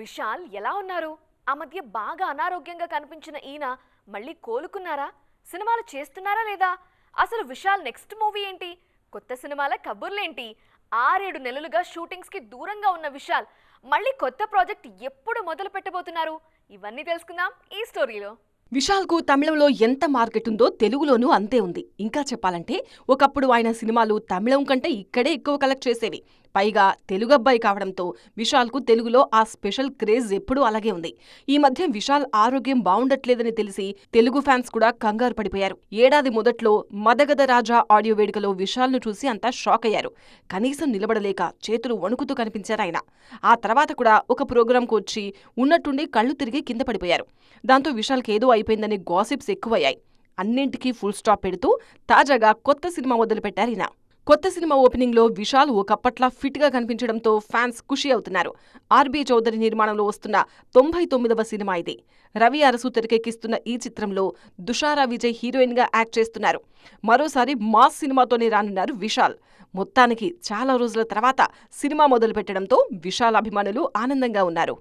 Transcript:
విశాల్ ఎలా ఉన్నారు? ఆ మధ్య బాగా అనారోగ్యంగా కనిపించిన ఈయన మళ్ళీ కోలుకున్నారా? సినిమాలు చేస్తున్నారా లేదా? అసలు విశాల్ నెక్స్ట్ మూవీ ఏంటి? కొత్త సినిమాల కబుర్లేంటి? 6-7 నెలలుగా షూటింగ్స్ కి దూరంగా ఉన్న విశాల్ మళ్ళీ కొత్త ప్రాజెక్ట్ ఎప్పుడు మొదలు పెట్టబోతున్నారు? ఇవన్నీ తెలుసుకుందాం ఈ స్టోరీలో. విశాల్కు తమిళంలో ఎంత మార్కెట్ ఉందో తెలుగులోనూ అంతే ఉంది. ఇంకా చెప్పాలంటే ఒకప్పుడు ఆయన సినిమాలు తమిళం కంటే ఇక్కడే ఎక్కువ కలెక్ట్ చేసేవి. పైగా తెలుగు అబ్బాయి కావడంతో విశాల్కు తెలుగులో ఆ స్పెషల్ క్రేజ్ ఎప్పుడూ అలాగే ఉంది. ఈ మధ్య విశాల్ ఆరోగ్యం బావుండట్లేదని తెలిసి తెలుగు ఫ్యాన్స్ కూడా కంగారు పడిపోయారు. ఏడాది మొదట్లో మదగద రాజా ఆడియో వేడుకలో విశాల్ను చూసి అంతా షాక్ అయ్యారు. కనీసం నిలబడలేక చేతులు వణుకుతూ కనిపించారాయన. ఆ తర్వాత కూడా ఒక ప్రోగ్రాంకు వచ్చి ఉన్నట్టుండి కళ్ళు తిరిగి కింద పడిపోయారు. దాంతో విశాల్కి ఏదో అయిపోయిందని గాసిప్స్ ఎక్కువయ్యాయి. అన్నింటికీ ఫుల్ స్టాప్ పెడుతూ తాజాగా కొత్త సినిమా మొదలుపెట్టారిన. కొత్త సినిమా ఓపెనింగ్లో విశాల్ ఒకప్పట్లా ఫిట్గా కనిపించడంతో ఫ్యాన్స్ ఖుషి అవుతున్నారు. ఆర్బీ చౌదరి నిర్మాణంలో వస్తున్న 99వ సినిమా ఇది. రవి అరసు తెరకెక్కిస్తున్న ఈ చిత్రంలో దుషారా విజయ్ హీరోయిన్గా యాక్ట్ చేస్తున్నారు. మరోసారి మాస్ సినిమాతోనే రానున్నారు విశాల్. మొత్తానికి చాలా రోజుల తర్వాత సినిమా మొదలుపెట్టడంతో విశాల్ అభిమానులు ఆనందంగా ఉన్నారు.